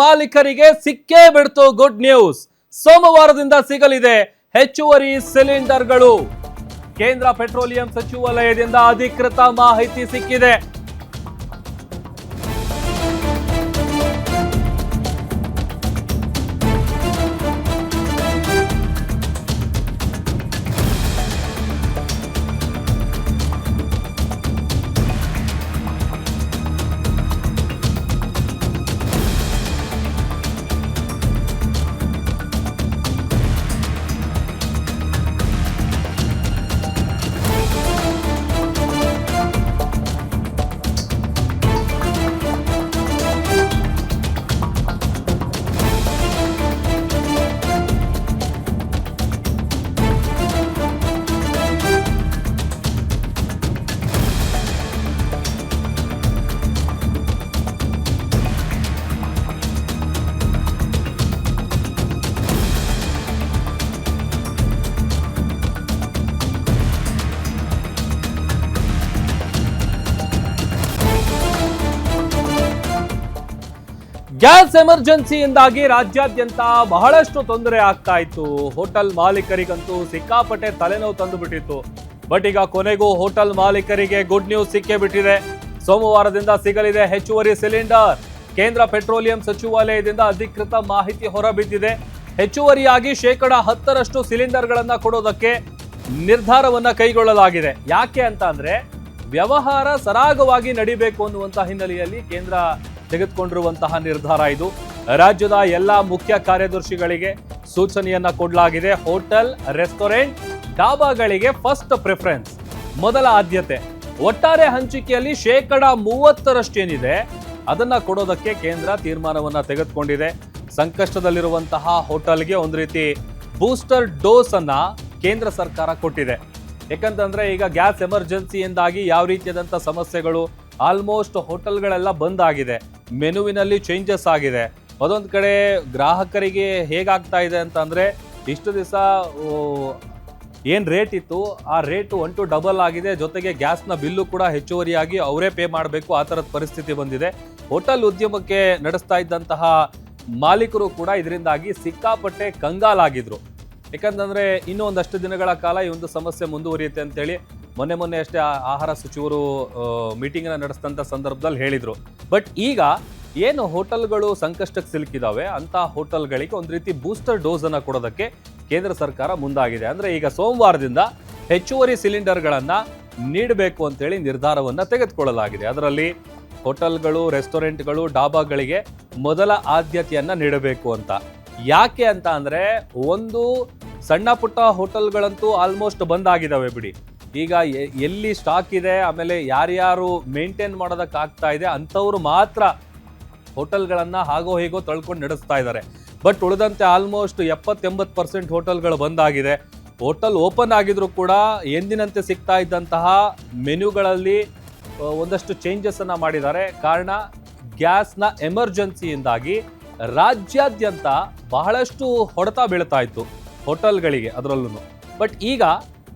ಮಾಲೀಕರಿಗೆ ಸಿಕ್ಕೇ ಬಿಡ್ತು ಗುಡ್ ನ್ಯೂಸ್. ಸೋಮವಾರದಿಂದ ಸಿಗಲಿದೆ ಹೆಚ್ಚುವರಿ ಸಿಲಿಂಡರ್ಗಳು. ಕೇಂದ್ರ ಪೆಟ್ರೋಲಿಯಂ ಸಚಿವಾಲಯದಿಂದ ಅಧಿಕೃತ ಮಾಹಿತಿ ಸಿಕ್ಕಿದೆ. ಗ್ಯಾಸ್ ಎಮರ್ಜೆನ್ಸಿಯಿಂದಾಗಿ ರಾಜ್ಯಾದ್ಯಂತ ಬಹಳಷ್ಟು ತೊಂದರೆ ಆಗ್ತಾ ಇತ್ತು. ಹೋಟೆಲ್ ಮಾಲೀಕರಿಗಂತೂ ಸಿಕ್ಕಾಪಟ್ಟೆ ತಲೆನೋವು ತಂದು ಬಿಟ್ಟಿತ್ತು. ಬಟ್ ಈಗ ಕೊನೆಗೂ ಹೋಟೆಲ್ ಮಾಲೀಕರಿಗೆ ಗುಡ್ ನ್ಯೂಸ್ ಸಿಕ್ಕೇ ಬಿಟ್ಟಿದೆ. ಸೋಮವಾರದಿಂದ ಸಿಗಲಿದೆ ಹೆಚ್ಚುವರಿ ಸಿಲಿಂಡರ್. ಕೇಂದ್ರ ಪೆಟ್ರೋಲಿಯಂ ಸಚಿವಾಲಯದಿಂದ ಅಧಿಕೃತ ಮಾಹಿತಿ ಹೊರಬಿದ್ದಿದೆ. ಹೆಚ್ಚುವರಿಯಾಗಿ 10% ಸಿಲಿಂಡರ್ಗಳನ್ನ ಕೊಡೋದಕ್ಕೆ ನಿರ್ಧಾರವನ್ನ ಕೈಗೊಳ್ಳಲಾಗಿದೆ. ಯಾಕೆ ಅಂತ ಅಂದ್ರೆ ವ್ಯವಹಾರ ಸರಾಗವಾಗಿ ನಡಿಬೇಕು ಅನ್ನುವಂತಹ ಹಿನ್ನೆಲೆಯಲ್ಲಿ ಕೇಂದ್ರ ತೆಗೆದುಕೊಂಡಿರುವಂತಹ ನಿರ್ಧಾರ ಇದು. ರಾಜ್ಯದ ಎಲ್ಲಾ ಮುಖ್ಯ ಕಾರ್ಯದರ್ಶಿಗಳಿಗೆ ಸೂಚನೆಯನ್ನ ಕೊಡಲಾಗಿದೆ. ಹೋಟೆಲ್, ರೆಸ್ಟೋರೆಂಟ್, ಡಾಬಾಗಳಿಗೆ ಫಸ್ಟ್ ಪ್ರಿಫರೆನ್ಸ್, ಮೊದಲ ಆದ್ಯತೆ. ಒಟ್ಟಾರೆ ಹಂಚಿಕೆಯಲ್ಲಿ 30% ಏನಿದೆ ಅದನ್ನ ಕೊಡೋದಕ್ಕೆ ಕೇಂದ್ರ ತೀರ್ಮಾನವನ್ನ ತೆಗೆದುಕೊಂಡಿದೆ. ಸಂಕಷ್ಟದಲ್ಲಿರುವಂತಹ ಹೋಟೆಲ್ಗೆ ಒಂದು ರೀತಿ ಬೂಸ್ಟರ್ ಡೋಸ್ ಅನ್ನ ಕೇಂದ್ರ ಸರ್ಕಾರ ಕೊಟ್ಟಿದೆ. ಯಾಕಂತಂದ್ರೆ ಈಗ ಗ್ಯಾಸ್ ಎಮರ್ಜೆನ್ಸಿಯಿಂದಾಗಿ ಯಾವ ರೀತಿಯಾದಂಥ ಸಮಸ್ಯೆಗಳು, ಆಲ್ಮೋಸ್ಟ್ ಹೋಟೆಲ್ಗಳೆಲ್ಲ ಬಂದ್ ಆಗಿದೆ. ಮೆನುವಿನಲ್ಲಿ ಚೇಂಜಸ್ ಆಗಿದೆ. ಅದೊಂದು ಕಡೆ ಗ್ರಾಹಕರಿಗೆ ಹೇಗಾಗ್ತಾ ಇದೆ ಅಂತಂದ್ರೆ ಇಷ್ಟು ದಿವಸ ಏನು ರೇಟ್ ಇತ್ತು ಆ ರೇಟು 1 to ಡಬಲ್ ಆಗಿದೆ. ಜೊತೆಗೆ ಗ್ಯಾಸ್ನ ಬಿಲ್ಲು ಕೂಡ ಹೆಚ್ಚುವರಿಯಾಗಿ ಅವರೇ ಪೇ ಮಾಡಬೇಕು, ಆ ಥರದ ಪರಿಸ್ಥಿತಿ ಬಂದಿದೆ. ಹೋಟೆಲ್ ಉದ್ಯಮಕ್ಕೆ ನಡೆಸ್ತಾ ಇದ್ದಂತಹ ಮಾಲೀಕರು ಕೂಡ ಇದರಿಂದಾಗಿ ಸಿಕ್ಕಾಪಟ್ಟೆ ಕಂಗಾಲಾಗಿದ್ರು. ಯಾಕಂತಂದ್ರೆ ಇನ್ನೂ ಒಂದಷ್ಟು ದಿನಗಳ ಕಾಲ ಈ ಒಂದು ಸಮಸ್ಯೆ ಮುಂದುವರಿಯುತ್ತೆ ಅಂತೇಳಿ ಮೊನ್ನೆ ಅಷ್ಟೇ ಆಹಾರ ಸಚಿವರು ಮೀಟಿಂಗ್ನ ನಡೆಸಿದಂಥ ಸಂದರ್ಭದಲ್ಲಿ ಹೇಳಿದರು. ಬಟ್ ಈಗ ಏನು ಹೋಟೆಲ್ಗಳು ಸಂಕಷ್ಟಕ್ಕೆ ಸಿಲುಕಿದಾವೆ ಅಂತ ಹೋಟೆಲ್ಗಳಿಗೆ ಒಂದು ರೀತಿ ಬೂಸ್ಟರ್ ಡೋಸ್ ಅನ್ನು ಕೊಡೋದಕ್ಕೆ ಕೇಂದ್ರ ಸರ್ಕಾರ ಮುಂದಾಗಿದೆ. ಅಂದರೆ ಈಗ ಸೋಮವಾರದಿಂದ ಹೆಚ್ಚುವರಿ ಸಿಲಿಂಡರ್ಗಳನ್ನು ನೀಡಬೇಕು ಅಂತೇಳಿ ನಿರ್ಧಾರವನ್ನು ತೆಗೆದುಕೊಳ್ಳಲಾಗಿದೆ. ಅದರಲ್ಲಿ ಹೋಟೆಲ್ಗಳು, ರೆಸ್ಟೋರೆಂಟ್ಗಳು, ಡಾಬಾಗಳಿಗೆ ಮೊದಲ ಆದ್ಯತೆಯನ್ನು ನೀಡಬೇಕು ಅಂತ. ಯಾಕೆ ಅಂತ ಅಂದರೆ ಒಂದು ಸಣ್ಣ ಪುಟ್ಟ ಹೋಟೆಲ್ಗಳಂತೂ ಆಲ್ಮೋಸ್ಟ್ ಬಂದ್ ಆಗಿದ್ದಾವೆ ಬಿಡಿ. ಈಗ ಎಲ್ಲಿ ಸ್ಟಾಕ್ ಇದೆ, ಆಮೇಲೆ ಯಾರ್ಯಾರು ಮೇಂಟೈನ್ ಮಾಡೋದಕ್ಕಾಗ್ತಾ ಇದೆ ಅಂಥವ್ರು ಮಾತ್ರ ಹೋಟೆಲ್ಗಳನ್ನು ಹಾಗೋ ಹೀಗೋ ತಳ್ಕೊಂಡು ನಡೆಸ್ತಾ ಇದ್ದಾರೆ. ಬಟ್ ಉಳಿದಂತೆ ಆಲ್ಮೋಸ್ಟ್ 70-80% ಹೋಟೆಲ್ಗಳು ಬಂದಾಗಿದೆ. ಹೋಟೆಲ್ ಓಪನ್ ಆಗಿದ್ರು ಕೂಡ ಎಂದಿನಂತೆ ಸಿಗ್ತಾ ಇದ್ದಂತಹ ಮೆನ್ಯೂಗಳಲ್ಲಿ ಒಂದಷ್ಟು ಚೇಂಜಸ್ ಅನ್ನ ಮಾಡಿದ್ದಾರೆ. ಕಾರಣ ಗ್ಯಾಸ್ನ ಎಮರ್ಜೆನ್ಸಿಯಿಂದಾಗಿ ರಾಜ್ಯಾದ್ಯಂತ ಬಹಳಷ್ಟು ಹೊಡೆತ ಬೀಳ್ತಾ ಇತ್ತು ಹೋಟೆಲ್ಗಳಿಗೆ ಅದರಲ್ಲೂ. ಬಟ್ ಈಗ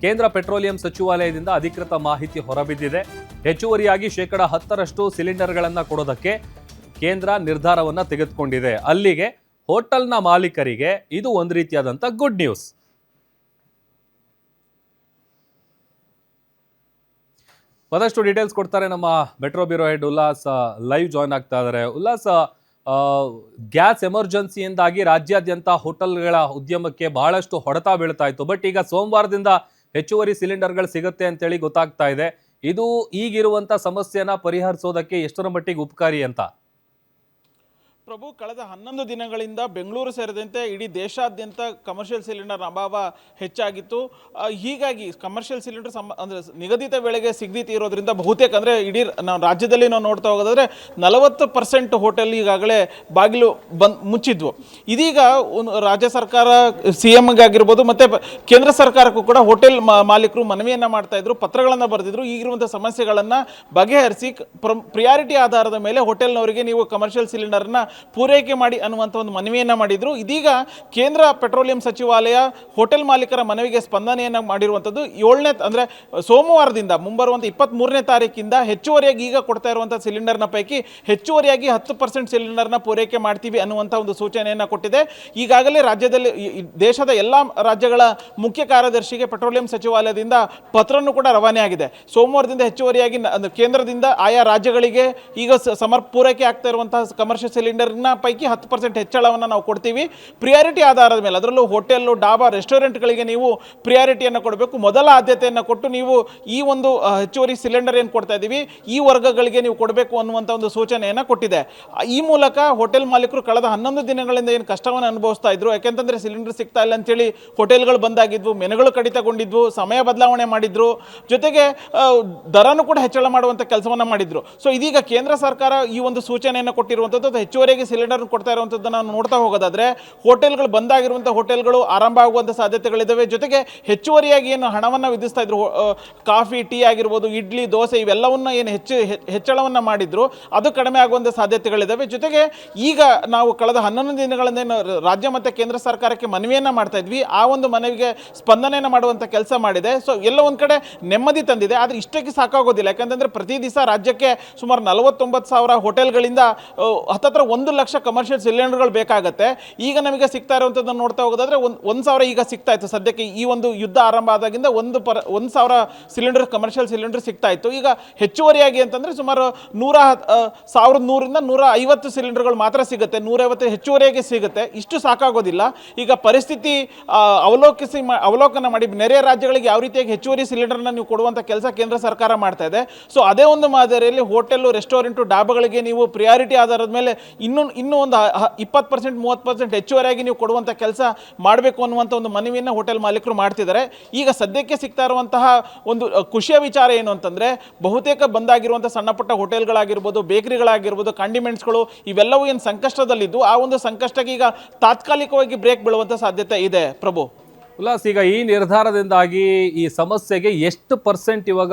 ಕೇಂದ್ರ ಪೆಟ್ರೋಲಿಯಂ ಸಚಿವಾಲಯದಿಂದ ಅಧಿಕೃತ ಮಾಹಿತಿ ಹೊರಬಿದ್ದಿದೆ. ಹೆಚ್ಚುವರಿಯಾಗಿ 10% ಸಿಲಿಂಡರ್ಗಳನ್ನು ಕೊಡೋದಕ್ಕೆ ಕೇಂದ್ರ ನಿರ್ಧಾರವನ್ನು ತೆಗೆದುಕೊಂಡಿದೆ. ಅಲ್ಲಿಗೆ ಹೋಟೆಲ್ನ ಮಾಲೀಕರಿಗೆ ಇದು ಒಂದು ರೀತಿಯಾದಂಥ ಗುಡ್ ನ್ಯೂಸ್. ಮತ್ತಷ್ಟು ಡೀಟೇಲ್ಸ್ ಕೊಡ್ತಾರೆ ನಮ್ಮ metro bureau head Ullas. Live join ಆಗ್ತಾ ಇದ್ದಾರೆ. ಉಲ್ಲಾಸ್, ಗ್ಯಾಸ್ ಎಮರ್ಜೆನ್ಸಿಯಿಂದಾಗಿ ರಾಜ್ಯಾದ್ಯಂತ ಹೋಟೆಲ್ಗಳ ಉದ್ಯಮಕ್ಕೆ ಬಹಳಷ್ಟು ಹೊಡೆತ ಬೀಳ್ತಾ ಇತ್ತು. ಬಟ್ ಈಗ ಸೋಮವಾರದಿಂದ ಹೆಚ್ಚುವರಿ ಸಿಲಿಂಡರ್ಗಳು ಸಿಗುತ್ತೆ ಅಂತೇಳಿ ಗೊತ್ತಾಗ್ತಾ ಇದೆ. ಇದು ಈಗಿರುವಂಥ ಸಮಸ್ಯೆನ ಪರಿಹರಿಸೋದಕ್ಕೆ ಎಷ್ಟರ ಮಟ್ಟಿಗೆ ಉಪಕಾರಿ ಅಂತ? ಪ್ರಭು, ಕಳೆದ 11 ದಿನಗಳಿಂದ ಬೆಂಗಳೂರು ಸೇರಿದಂತೆ ಇಡೀ ದೇಶಾದ್ಯಂತ ಕಮರ್ಷಿಯಲ್ ಸಿಲಿಂಡರ್ ಅಭಾವ ಹೆಚ್ಚಾಗಿತ್ತು. ಹೀಗಾಗಿ ಕಮರ್ಷಿಯಲ್ ಸಿಲಿಂಡರ್ ಅಂದರೆ ನಿಗದಿತ ವೇಳೆಗೆ ಸಿಗದಿತ್ತು ಇರೋದ್ರಿಂದ ಬಹುತೇಕ ಅಂದರೆ ಇಡೀ ನಾವು ರಾಜ್ಯದಲ್ಲಿ ನಾವು ನೋಡ್ತಾ ಹೋಗೋದಾದರೆ 40% ಹೋಟೆಲ್ ಈಗಾಗಲೇ ಬಾಗಿಲು ಮುಚ್ಚಿದ್ವು. ಇದೀಗ ರಾಜ್ಯ ಸರ್ಕಾರ CMಗೆ ಆಗಿರ್ಬೋದು ಮತ್ತು ಕೇಂದ್ರ ಸರ್ಕಾರಕ್ಕೂ ಕೂಡ ಹೋಟೆಲ್ ಮಾಲೀಕರು ಮನವಿಯನ್ನು ಮಾಡ್ತಾ ಇದ್ರು, ಪತ್ರಗಳನ್ನು ಬರೆದಿದ್ರು. ಈಗಿರುವಂಥ ಸಮಸ್ಯೆಗಳನ್ನು ಬಗೆಹರಿಸಿ ಪ್ರಿಯಾರಿಟಿ ಆಧಾರದ ಮೇಲೆ ಹೋಟೆಲ್ನವರಿಗೆ ನೀವು ಕಮರ್ಷಿಯಲ್ ಸಿಲಿಂಡರ್ನ ಪೂರೈಕೆ ಮಾಡಿ ಅನ್ನುವಂಥ ಒಂದು ಮನವಿಯನ್ನು ಮಾಡಿದರು. ಇದೀಗ ಕೇಂದ್ರ ಪೆಟ್ರೋಲಿಯಂ ಸಚಿವಾಲಯ ಹೋಟೆಲ್ ಮಾಲೀಕರ ಮನವಿಗೆ ಸ್ಪಂದನೆಯನ್ನು ಮಾಡಿರುವಂಥದ್ದು 7ನೇ ಅಂದರೆ ಸೋಮವಾರದಿಂದ ಮುಂಬರುವಂಥ 23ನೇ ತಾರೀಕಿಂದ ಹೆಚ್ಚುವರಿಯಾಗಿ ಈಗ ಕೊಡ್ತಾ ಇರುವಂಥ ಸಿಲಿಂಡರ್ನ ಪೈಕಿ ಹೆಚ್ಚುವರಿಯಾಗಿ 10% ಸಿಲಿಂಡರ್ನ ಪೂರೈಕೆ ಮಾಡ್ತೀವಿ ಅನ್ನುವಂಥ ಒಂದು ಸೂಚನೆಯನ್ನು ಕೊಟ್ಟಿದೆ. ಈಗಾಗಲೇ ರಾಜ್ಯದಲ್ಲಿ ದೇಶದ ಎಲ್ಲ ರಾಜ್ಯಗಳ ಮುಖ್ಯ ಕಾರ್ಯದರ್ಶಿಗೆ ಪೆಟ್ರೋಲಿಯಂ ಸಚಿವಾಲಯದಿಂದ ಪತ್ರನೂ ಕೂಡ ರವಾನೆ ಆಗಿದೆ. ಸೋಮವಾರದಿಂದ ಹೆಚ್ಚುವರಿಯಾಗಿ ಕೇಂದ್ರದಿಂದ ಆಯಾ ರಾಜ್ಯಗಳಿಗೆ ಈಗ ಪೂರೈಕೆ ಆಗ್ತಾ ಇರುವಂತಹ ಕಮರ್ಷಿಯಲ್ ಸಿಲಿಂಡರ್ನ ಪೈಕಿ 10% ಹೆಚ್ಚಳವನ್ನು ನಾವು ಕೊಡ್ತೀವಿ. ಪ್ರಿಯಾರಿಟಿ ಆಧಾರದ ಮೇಲೆ, ಅದರಲ್ಲೂ ಹೋಟೆಲ್ಲು, ಡಾಬಾ, ರೆಸ್ಟೋರೆಂಟ್ಗಳಿಗೆ ನೀವು ಪ್ರಿಯಾರಿಟಿಯನ್ನು ಕೊಡಬೇಕು. ಮೊದಲ ಆದ್ಯತೆಯನ್ನು ಕೊಟ್ಟು ನೀವು ಈ ಒಂದು ಹೆಚ್ಚುವರಿ ಸಿಲಿಂಡರ್ ಏನು ಕೊಡ್ತಾ ಇದ್ದೀವಿ ಈ ವರ್ಗಗಳಿಗೆ ನೀವು ಕೊಡಬೇಕು ಅನ್ನುವಂಥ ಒಂದು ಸೂಚನೆಯನ್ನು ಕೊಟ್ಟಿದೆ. ಈ ಮೂಲಕ ಹೋಟೆಲ್ ಮಾಲೀಕರು ಕಳೆದ 11 ದಿನಗಳಿಂದ ಏನು ಕಷ್ಟವನ್ನು ಅನುಭವಿಸ್ತಾ ಇದ್ರು, ಯಾಕೆಂತಂದರೆ ಸಿಲಿಂಡರ್ ಸಿಗ್ತಾ ಇಲ್ಲ ಅಂತೇಳಿ ಹೋಟೆಲ್ಗಳು ಬಂದಾಗಿದ್ವು, ಮೆನುಗಳು ಕಡಿತಗೊಂಡಿದ್ವು, ಸಮಯ ಬದಲಾವಣೆ ಮಾಡಿದ್ರು, ಜೊತೆಗೆ ದರನೂ ಕೂಡ ಹೆಚ್ಚಳ ಮಾಡುವಂಥ ಕೆಲಸವನ್ನು ಮಾಡಿದ್ರು. ಸೊ ಇದೀಗ ಕೇಂದ್ರ ಸರ್ಕಾರ ಈ ಒಂದು ಸೂಚನೆಯನ್ನು ಕೊಟ್ಟಿರುವಂಥದ್ದು ಹೆಚ್ಚುವರಿಯಾಗಿ ಸಿಲಿಂಡರ್ ಕೊಡ್ತಾ ಇರುವಂಥದ್ದನ್ನು ನಾವು ನೋಡ್ತಾ ಹೋಗೋದಾದ್ರೆ ಹೋಟೆಲ್ಗಳು ಬಂದಾಗಿರುವಂಥ ಹೋಟೆಲ್ಗಳು ಆರಂಭ ಆಗುವಂಥ ಸಾಧ್ಯತೆಗಳಿದ್ದಾವೆ. ಜೊತೆಗೆ ಹೆಚ್ಚುವರಿಯಾಗಿ ಏನು ಹಣವನ್ನು ವಿಧಿಸ್ತಾ ಇದ್ರು, ಕಾಫಿ, ಟೀ ಆಗಿರ್ಬೋದು, ಇಡ್ಲಿ, ದೋಸೆ ಇವೆಲ್ಲವನ್ನ ಏನು ಹೆಚ್ಚಳವನ್ನು ಮಾಡಿದ್ರು ಅದು ಕಡಿಮೆ ಆಗುವಂಥ ಸಾಧ್ಯತೆಗಳಿದ್ದಾವೆ. ಜೊತೆಗೆ ಈಗ ನಾವು ಕಳೆದ 11 ದಿನಗಳಿಂದ ಏನು ರಾಜ್ಯ ಮತ್ತು ಕೇಂದ್ರ ಸರ್ಕಾರಕ್ಕೆ ಮನವಿಯನ್ನು ಮಾಡ್ತಾ ಇದ್ವಿ, ಆ ಒಂದು ಮನವಿಗೆ ಸ್ಪಂದನೆಯನ್ನು ಮಾಡುವಂಥ ಕೆಲಸ ಮಾಡಿದೆ. ಸೊ ಎಲ್ಲ ಒಂದು ಕಡೆ ನೆಮ್ಮದಿ ತಂದಿದೆ. ಆದರೆ ಇಷ್ಟಕ್ಕೆ ಸಾಕಾಗೋದಿಲ್ಲ. ಯಾಕಂತಂದರೆ ಪ್ರತಿ ದಿವಸ ರಾಜ್ಯಕ್ಕೆ ಸುಮಾರು 49,000 ಹೋಟೆಲ್ಗಳಿಂದ ಹತ್ತತ್ರ 1 ಲಕ್ಷ ಕಮರ್ಷಿಯಲ್ ಸಿಲಿಂಡರ್ಗಳು ಬೇಕಾಗುತ್ತೆ. ಈಗ ನಮಗೆ ಸಿಗ್ತಾ ಇರುವಂಥದ್ದನ್ನು ನೋಡ್ತಾ ಹೋಗೋದಾದ್ರೆ 1,000 ಈಗ ಸಿಗ್ತಾ ಇತ್ತು. ಸದ್ಯಕ್ಕೆ ಈ ಒಂದು ಯುದ್ಧ ಆರಂಭ ಆದಾಗಿಂದ 1,000 ಸಿಲಿಂಡರ್ ಕಮರ್ಷಿಯಲ್ ಸಿಲಿಂಡರ್ ಸಿಗ್ತಾ ಇತ್ತು. ಈಗ ಹೆಚ್ಚುವರಿಯಾಗಿ ಅಂತಂದರೆ ಸುಮಾರು 1,100ರಿಂದ 150 ಸಿಲಿಂಡರ್ಗಳು ಮಾತ್ರ ಸಿಗುತ್ತೆ, 150 ಹೆಚ್ಚುವರಿಯಾಗಿ ಸಿಗುತ್ತೆ. ಇಷ್ಟು ಸಾಕಾಗೋದಿಲ್ಲ. ಈಗ ಪರಿಸ್ಥಿತಿ ಅವಲೋಕನ ಮಾಡಿ ನೆರೆಯ ರಾಜ್ಯಗಳಿಗೆ ಯಾವ ರೀತಿಯಾಗಿ ಹೆಚ್ಚುವರಿ ಸಿಲಿಂಡರ್ನ ನೀವು ಕೊಡುವಂಥ ಕೆಲಸ ಕೇಂದ್ರ ಸರ್ಕಾರ ಮಾಡ್ತಾ ಇದೆ. ಸೊ ಅದೇ ಒಂದು ಮಾದರಿಯಲ್ಲಿ ಹೋಟೆಲ್ಲು, ರೆಸ್ಟೋರೆಂಟು, ಡಾಬಾಗಳಿಗೆ ನೀವು ಪ್ರಿಯಾರಿಟಿ ಆಧಾರದ ಮೇಲೆ ಇನ್ನೂ ಒಂದು 20% 30% ಹೆಚ್ಚುವರಿಯಾಗಿ ನೀವು ಕೊಡುವಂಥ ಕೆಲಸ ಮಾಡಬೇಕು ಅನ್ನುವಂಥ ಒಂದು ಮನವಿಯನ್ನು ಹೋಟೆಲ್ ಮಾಲೀಕರು ಮಾಡ್ತಿದ್ದಾರೆ. ಈಗ ಸದ್ಯಕ್ಕೆ ಸಿಗ್ತಾ ಇರುವಂತಹ ಒಂದು ಖುಷಿಯ ವಿಚಾರ ಏನು ಅಂತಂದರೆ ಬಹುತೇಕ ಬಂದಾಗಿರುವಂಥ ಸಣ್ಣ ಪುಟ್ಟ ಹೋಟೆಲ್ಗಳಾಗಿರ್ಬೋದು, ಬೇಕರಿಗಳಾಗಿರ್ಬೋದು, ಕಂಡಿಮೆಂಟ್ಸ್ಗಳು ಇವೆಲ್ಲವೂ ಏನು ಸಂಕಷ್ಟದಲ್ಲಿದ್ದು ಆ ಒಂದು ಸಂಕಷ್ಟಕ್ಕೆ ಈಗ ತಾತ್ಕಾಲಿಕವಾಗಿ ಬ್ರೇಕ್ ಬೀಳುವಂಥ ಸಾಧ್ಯತೆ ಇದೆ. ಪ್ರಭು ಉಲ್ಲಾಸ್, ಈಗ ಈ ನಿರ್ಧಾರದಿಂದಾಗಿ ಈ ಸಮಸ್ಯೆಗೆ ಎಷ್ಟು % ಇವಾಗ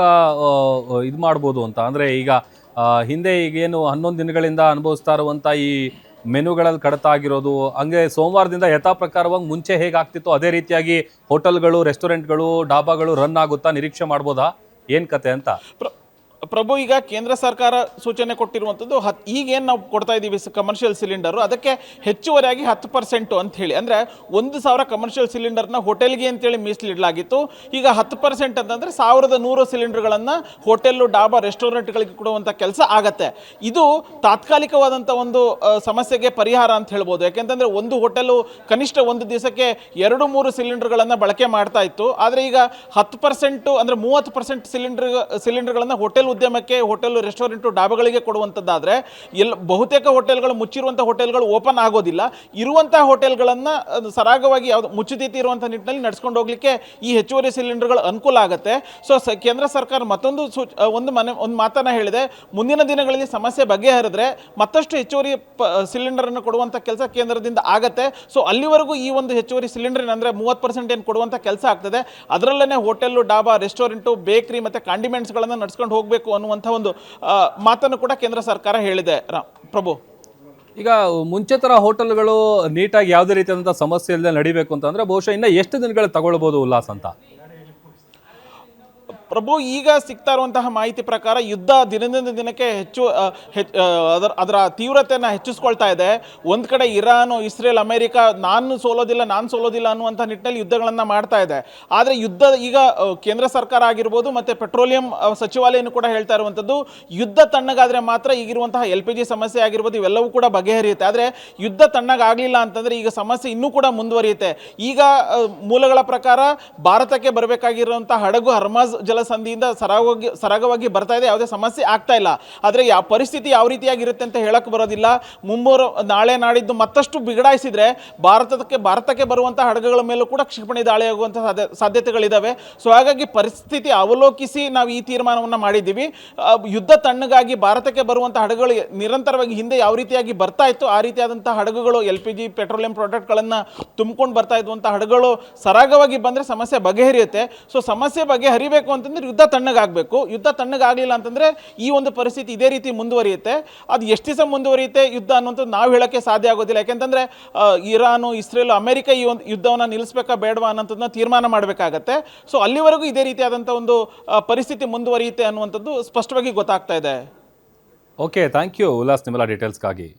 ಇದು ಮಾಡ್ಬೋದು ಅಂತ ಅಂದರೆ ಈಗ ಹಿಂದೆ ಈಗೇನು 11 ದಿನಗಳಿಂದ ಅನುಭವಿಸ್ತಾ ಇರುವಂಥ ಈ ಮೆನುಗಳಲ್ಲಿ ಕಡಿತ ಆಗಿರೋದು, ಹಂಗೆ ಸೋಮವಾರದಿಂದ ಯಥಾ ಪ್ರಕಾರವಾಗಿ ಮುಂಚೆ ಹೇಗಾಗ್ತಿತ್ತು ಅದೇ ರೀತಿಯಾಗಿ ಹೋಟೆಲ್ಗಳು, ರೆಸ್ಟೋರೆಂಟ್ಗಳು, ಡಾಬಾಗಳು ರನ್ ಆಗುತ್ತಾ, ನಿರೀಕ್ಷೆ ಮಾಡ್ಬೋದಾ, ಏನು ಕತೆ ಅಂತ? ಪ್ರಭು, ಈಗ ಕೇಂದ್ರ ಸರ್ಕಾರ ಸೂಚನೆ ಕೊಟ್ಟಿರುವಂಥದ್ದು ಈಗೇನು ನಾವು ಕೊಡ್ತಾ ಇದ್ದೀವಿ ಕಮರ್ಷಿಯಲ್ ಸಿಲಿಂಡರು ಅದಕ್ಕೆ ಹೆಚ್ಚುವರಿಯಾಗಿ 10% ಅಂತ ಹೇಳಿ, ಅಂದರೆ 1,000 ಕಮರ್ಷಿಯಲ್ ಸಿಲಿಂಡರ್ನ ಹೋಟೆಲ್ಗೆ ಅಂತೇಳಿ ಮೀಸಲಿಡಲಾಗಿತ್ತು. ಈಗ 10% ಅಂತಂದರೆ 1,100 ಸಿಲಿಂಡರ್ಗಳನ್ನು ಹೋಟೆಲ್ಲು, ಡಾಬಾ, ರೆಸ್ಟೋರೆಂಟ್ಗಳಿಗೆ ಕೊಡುವಂಥ ಕೆಲಸ ಆಗತ್ತೆ. ಇದು ತಾತ್ಕಾಲಿಕವಾದಂಥ ಒಂದು ಸಮಸ್ಯೆಗೆ ಪರಿಹಾರ ಅಂತ ಹೇಳ್ಬೋದು. ಯಾಕೆಂತಂದರೆ ಒಂದು ಹೋಟೆಲು ಕನಿಷ್ಠ ಒಂದು ದಿವಸಕ್ಕೆ 2-3 ಸಿಲಿಂಡರ್ಗಳನ್ನು ಬಳಕೆ ಮಾಡ್ತಾ ಇತ್ತು. ಆದರೆ ಈಗ 10% ಅಂದರೆ 30% ಸಿಲಿಂಡರ್ಗಳನ್ನು ಹೋಟೆಲ್ ಉದ್ಯಮಕ್ಕೆ, ಹೋಟೆಲ್, ರೆಸ್ಟೋರೆಂಟು, ಡಾಬಾಗಳಿಗೆ ಕೊಡುವಂಥದ್ದಾದರೆ ಬಹುತೇಕ ಹೋಟೆಲ್ಗಳು, ಮುಚ್ಚಿರುವಂಥ ಹೋಟೆಲ್ಗಳು ಓಪನ್ ಆಗೋದಿಲ್ಲ. ಇರುವಂಥ ಹೋಟೆಲ್ಗಳನ್ನು ಸರಾಗವಾಗಿ ಯಾವುದು ಮುಚ್ಚುತೀತಿ ಇರುವಂಥ ನಿಟ್ಟಿನಲ್ಲಿ ನಡ್ಸ್ಕೊಂಡು ಹೋಗಲಿಕ್ಕೆ ಈ ಹೆಚ್ಚುವರಿ ಸಿಲಿಂಡರ್ಗಳು ಅನುಕೂಲ ಆಗುತ್ತೆ. ಸೊ ಕೇಂದ್ರ ಸರ್ಕಾರ ಮತ್ತೊಂದು ಒಂದು ಮಾತನ್ನು ಹೇಳಿದೆ, ಮುಂದಿನ ದಿನಗಳಲ್ಲಿ ಸಮಸ್ಯೆ ಬಗೆಹರಿದ್ರೆ ಮತ್ತಷ್ಟು ಹೆಚ್ಚುವರಿ ಸಿಲಿಂಡರನ್ನು ಕೊಡುವಂಥ ಕೆಲಸ ಕೇಂದ್ರದಿಂದ ಆಗತ್ತೆ. ಸೊ ಅಲ್ಲಿವರೆಗೂ ಈ ಒಂದು ಹೆಚ್ಚುವರಿ ಸಿಲಿಂಡರ್ ಅಂದರೆ 30% ಏನು ಕೊಡುವಂಥ ಕೆಲಸ ಆಗ್ತದೆ, ಅದರಲ್ಲೇ ಹೋಟೆಲ್ಲು, ಡಾಬಾ, ರೆಸ್ಟೋರೆಂಟು, ಬೇಕರಿ ಮತ್ತು ಕಾಂಡಿಮೆಂಟ್ಸ್ಗಳನ್ನು ನಡ್ಸ್ಕೊಂಡು ಹೋಗಬೇಕು ಅನ್ನುವಂಥ ಒಂದು ಮಾತನ್ನು ಕೂಡ ಕೇಂದ್ರ ಸರ್ಕಾರ ಹೇಳಿದೆ. ಪ್ರಭು, ಈಗ ಮುಂಚೆ ಥರ ಹೋಟೆಲ್ಗಳು ನೀಟಾಗಿ ಯಾವುದೇ ರೀತಿಯಾದಂಥ ಸಮಸ್ಯೆ ಇಲ್ಲದೆ ನಡಿಬೇಕು ಅಂತಂದರೆ ಬಹುಶಃ ಇನ್ನೂ ಎಷ್ಟು ದಿನಗಳು ತಗೊಳ್ಬೋದು ಉಲ್ಲಾಸ್ ಅಂತ? ಪ್ರಭು, ಈಗ ಸಿಗ್ತಾ ಇರುವಂತಹ ಮಾಹಿತಿ ಪ್ರಕಾರ ಯುದ್ಧ ದಿನದಿಂದ ದಿನಕ್ಕೆ ಅದರ ತೀವ್ರತೆಯನ್ನು ಹೆಚ್ಚಿಸ್ಕೊಳ್ತಾ ಇದೆ. ಒಂದು ಕಡೆ ಇರಾನು, ಇಸ್ರೇಲ್, ಅಮೆರಿಕ ನಾನು ಸೋಲೋದಿಲ್ಲ ಅನ್ನುವಂಥ ನಿಟ್ಟಿನಲ್ಲಿ ಯುದ್ಧಗಳನ್ನು ಮಾಡ್ತಾ ಇದೆ. ಆದರೆ ಯುದ್ಧ ಈಗ ಕೇಂದ್ರ ಸರ್ಕಾರ ಆಗಿರ್ಬೋದು ಮತ್ತು ಪೆಟ್ರೋಲಿಯಂ ಸಚಿವಾಲಯನೂ ಕೂಡ ಹೇಳ್ತಾ ಇರುವಂಥದ್ದು, ಯುದ್ಧ ತಣ್ಣಗಾದರೆ ಮಾತ್ರ ಈಗಿರುವಂತಹ LPG ಸಮಸ್ಯೆ ಆಗಿರ್ಬೋದು ಇವೆಲ್ಲವೂ ಕೂಡ ಬಗೆಹರಿಯುತ್ತೆ. ಆದರೆ ಯುದ್ಧ ತಣ್ಣಗಾಗಲಿಲ್ಲ ಅಂತಂದರೆ ಈಗ ಸಮಸ್ಯೆ ಇನ್ನೂ ಕೂಡ ಮುಂದುವರಿಯುತ್ತೆ. ಈಗ ಮೂಲಗಳ ಪ್ರಕಾರ ಭಾರತಕ್ಕೆ ಬರಬೇಕಾಗಿರುವಂಥ ಹಡಗು ಹರ್ಮಜ್ ಜಲಸಂಧಿಯಿಂದ ಸರಾಗವಾಗಿ ಬರ್ತಾ ಇದೆ, ಯಾವುದೇ ಸಮಸ್ಯೆ ಆಗ್ತಾ ಇಲ್ಲ. ಆದರೆ ಪರಿಸ್ಥಿತಿ ಯಾವ ರೀತಿಯಾಗಿರುತ್ತೆ ಅಂತ ಹೇಳಕ್ಕೆ ಬರೋದಿಲ್ಲ. ನಾಳೆ ನಾಡಿದ್ದು ಮತ್ತಷ್ಟು ಬಿಗಡಾಯಿಸಿದ್ರೆ ಭಾರತಕ್ಕೆ ಬರುವಂಥ ಹಡಗುಗಳ ಮೇಲೂ ಕೂಡ ಕ್ಷಿಪಣಿ ದಾಳಿ ಆಗುವಂಥ ಸಾಧ್ಯತೆಗಳಿದ್ದಾವೆ. ಸೊ ಹಾಗಾಗಿ ಪರಿಸ್ಥಿತಿ ಅವಲೋಕಿಸಿ ನಾವು ಈ ತೀರ್ಮಾನವನ್ನು ಮಾಡಿದ್ದೀವಿ. ಯುದ್ಧ ತಣ್ಣಗಾಗಿ ಭಾರತಕ್ಕೆ ಬರುವಂಥ ಹಡಗುಗಳು ನಿರಂತರವಾಗಿ ಹಿಂದೆ ಯಾವ ರೀತಿಯಾಗಿ ಬರ್ತಾ ಇತ್ತು ಆ ರೀತಿಯಾದಂಥ ಹಡಗುಗಳು LPG ಪೆಟ್ರೋಲಿಯಂ ಪ್ರಾಡಕ್ಟ್ಗಳನ್ನು ತುಂಬಿಕೊಂಡು ಬರ್ತಾ ಇದ್ದಂಥ ಹಡಗುಗಳು ಸರಾಗವಾಗಿ ಬಂದರೆ ಸಮಸ್ಯೆ ಬಗೆಹರಿಯುತ್ತೆ. ಸೊ ಸಮಸ್ಯೆ ಬಗೆಹರಿಬೇಕು ಅಂತಂದ್ರೆ ಅಂತಂದ್ರೆ ಯುದ್ಧ ತಣ್ಣಗಾಗಬೇಕು. ಯುದ್ಧ ತಣ್ಣಗಾಗಲಿಲ್ಲ ಅಂತಂದರೆ ಈ ಒಂದು ಪರಿಸ್ಥಿತಿ ಇದೇ ರೀತಿ ಮುಂದುವರಿಯುತ್ತೆ. ಅದು ಎಷ್ಟು ದಿವಸ ಮುಂದುವರಿಯುತ್ತೆ ಯುದ್ಧ ಅನ್ನೋಂಥದ್ದು ನಾವು ಹೇಳೋಕ್ಕೆ ಸಾಧ್ಯ ಆಗೋದಿಲ್ಲ. ಯಾಕೆಂತಂದರೆ ಇರಾನು, ಇಸ್ರೇಲ್, ಅಮೆರಿಕ ಈ ಒಂದು ಯುದ್ಧವನ್ನು ನಿಲ್ಲಿಸಬೇಕಾ ಬೇಡವಾ ಅನ್ನೋಂಥದ್ದನ್ನ ತೀರ್ಮಾನ ಮಾಡಬೇಕಾಗತ್ತೆ. ಸೊ ಅಲ್ಲಿವರೆಗೂ ಇದೇ ರೀತಿಯಾದಂಥ ಒಂದು ಪರಿಸ್ಥಿತಿ ಮುಂದುವರಿಯುತ್ತೆ ಅನ್ನುವಂಥದ್ದು ಸ್ಪಷ್ಟವಾಗಿ ಗೊತ್ತಾಗ್ತಾ ಇದೆ. ಓಕೆ, ಥ್ಯಾಂಕ್ ಯು ಉಲ್ಲಾಸ್ ನಿಮ್ಮೆಲ್ಲ ಡೀಟೇಲ್ಸ್ಗಾಗಿ.